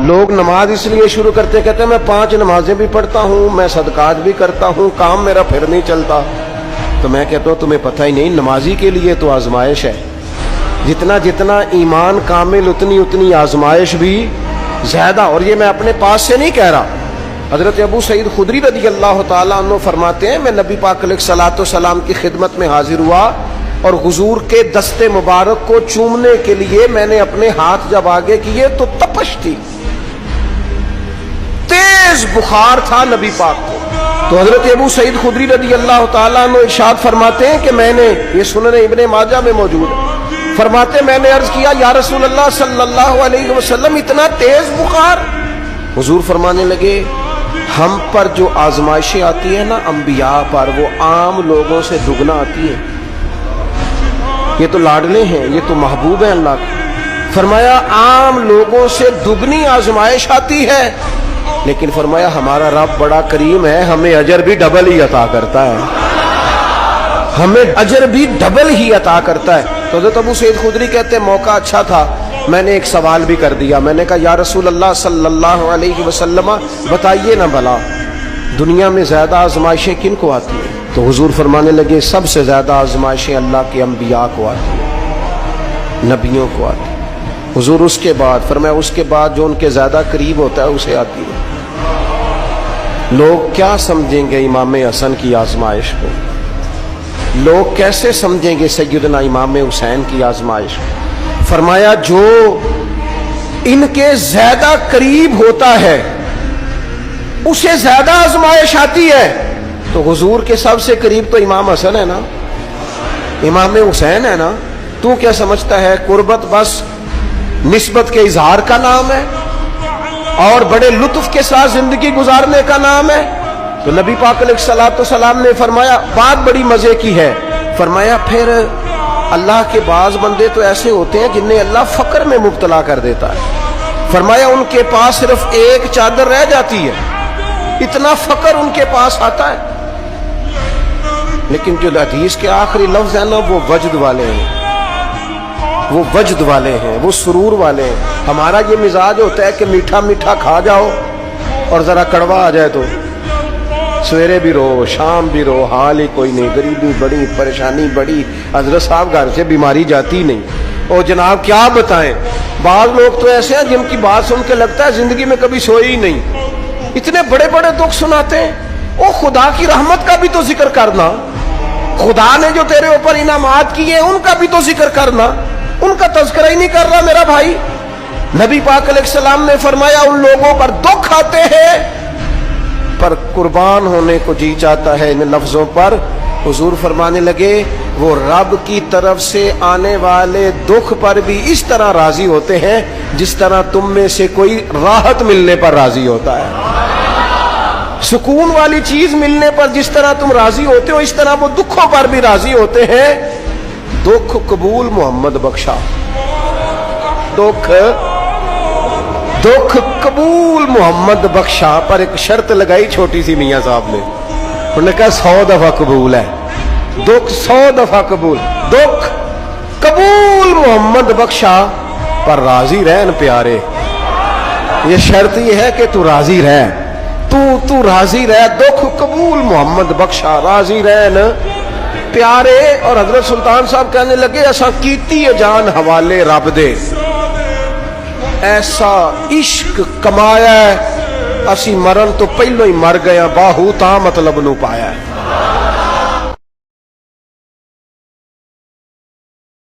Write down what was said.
لوگ نماز اس لیے شروع کرتے کہتے ہیں میں 5 نمازیں بھی پڑھتا ہوں، میں صدقات بھی کرتا ہوں، کام میرا پھر نہیں چلتا. تو میں کہتا ہوں تمہیں پتہ ہی نہیں، نمازی کے لیے تو آزمائش ہے. جتنا جتنا ایمان کامل اتنی آزمائش بھی زیادہ. اور یہ میں اپنے پاس سے نہیں کہہ رہا. حضرت ابو سعید خدری رضی اللہ تعالیٰ عنہ فرماتے ہیں میں نبی پاک علیہ الصلوۃ والسلام کی خدمت میں حاضر ہوا اور حضور کے دست مبارک کو چومنے کے لیے میں نے اپنے ہاتھ جب آگے کیے تو تپش تھی، تیز بخار تھا نبی پاک کو. تو حضرت ابو سعید خدری رضی اللہ تعالیٰ عنہ ارشاد فرماتے ہیں کہ میں نے، یہ سنن ابن ماجہ میں موجود ہے، فرماتے میں نے عرض کیا یا رسول اللہ صلی اللہ علیہ وسلم اتنا تیز بخار؟ حضور فرمانے لگے ہم پر جو آزمائشیں آتی ہیں نا انبیاء پر، وہ عام لوگوں سے دگنا آتی ہیں. یہ تو لاڈلے ہیں، یہ تو محبوب ہیں اللہ کے. فرمایا عام لوگوں سے دگنی آزمائش آتی ہے، لیکن فرمایا ہمارا رب بڑا کریم ہے، ہمیں اجر بھی ڈبل ہی عطا کرتا ہے، ہمیں اجر بھی ڈبل ہی عطا کرتا ہے. تو حضرت ابو سعید خدری کہتے ہیں موقع اچھا تھا، میں نے ایک سوال بھی کر دیا. میں نے کہا یا رسول اللہ صلی اللہ علیہ وسلم بتائیے نا بھلا دنیا میں زیادہ آزمائشیں کن کو آتی ہیں؟ تو حضور فرمانے لگے سب سے زیادہ آزمائشیں اللہ کے انبیاء کو آتی ہیں، نبیوں کو آتی ہیں. حضور اس کے بعد فرمایا اس کے بعد جو ان کے زیادہ قریب ہوتا ہے اسے آتی ہے. لوگ کیا سمجھیں گے امام حسن کی آزمائش کو؟ لوگ کیسے سمجھیں گے سیدنا امام حسین کی آزمائش کو؟ فرمایا جو ان کے زیادہ قریب ہوتا ہے اسے زیادہ آزمائش آتی ہے. تو حضور کے سب سے قریب تو امام حسن ہے نا، امام حسین ہے نا. تو کیا سمجھتا ہے قربت بس نسبت کے اظہار کا نام ہے اور بڑے لطف کے ساتھ زندگی گزارنے کا نام ہے؟ تو نبی پاک علیہ الصلوۃ والسلام نے فرمایا بات بڑی مزے کی ہے. فرمایا پھر اللہ کے بعض بندے تو ایسے ہوتے ہیں جنہیں اللہ فقر میں مبتلا کر دیتا ہے. فرمایا ان کے پاس صرف ایک چادر رہ جاتی ہے، اتنا فقر ان کے پاس آتا ہے. لیکن جو حدیث کے آخری لفظ ہیں نا وہ وجد والے ہیں، وہ وجد والے ہیں، وہ سرور والے ہیں. ہمارا یہ مزاج ہوتا ہے کہ میٹھا میٹھا کھا جاؤ اور ذرا کڑوا آ جائے تو سویرے بھی رو شام بھی رو، حال ہی کوئی نہیں، غریبی بڑی، پریشانی بڑی، حضرت صاحب گھر سے بیماری جاتی نہیں. اور جناب کیا بتائیں، بعض لوگ تو ایسے ہیں جن کی بات سن کے لگتا ہے زندگی میں کبھی سوئے ہی نہیں، اتنے بڑے بڑے دکھ سناتے ہیں. او خدا کی رحمت کا بھی تو ذکر کرنا، خدا نے جو تیرے اوپر انعامات کیے ہیں ان کا بھی تو ذکر کرنا. ان کا تذکرہ ہی نہیں کر رہا میرا بھائی. نبی پاک علیہ السلام نے فرمایا ان لوگوں پر دکھ آتے ہیں پر قربان ہونے کو جی چاہتا ہے ان لفظوں پر. حضور فرمانے لگے وہ رب کی طرف سے آنے والے دکھ پر بھی اس طرح راضی ہوتے ہیں جس طرح تم میں سے کوئی راحت ملنے پر راضی ہوتا ہے. سکون والی چیز ملنے پر جس طرح تم راضی ہوتے ہو اس طرح وہ دکھوں پر بھی راضی ہوتے ہیں. دکھ قبول محمد بخشا، دکھ قبول محمد بخشا. پر ایک شرط لگائی چھوٹی سی میاں صاحب نے، انہوں نے کہا 100 دفعہ قبول ہے، دکھ 100 دفعہ قبول. دکھ قبول محمد بخشا پر راضی رہن پیارے. یہ شرط یہ ہے کہ تو راضی رہ، تو راضی رہ. دکھ قبول محمد بخشا، راضی رہن پیارے. اور حضرت سلطان صاحب کہنے لگے ایسا کیتی ہے جان حوالے رب دے، ایسا عشق کمایا ہے اسی مرن تو پہلو ہی مر گیا، باہو تا مطلب نو پایا ہے.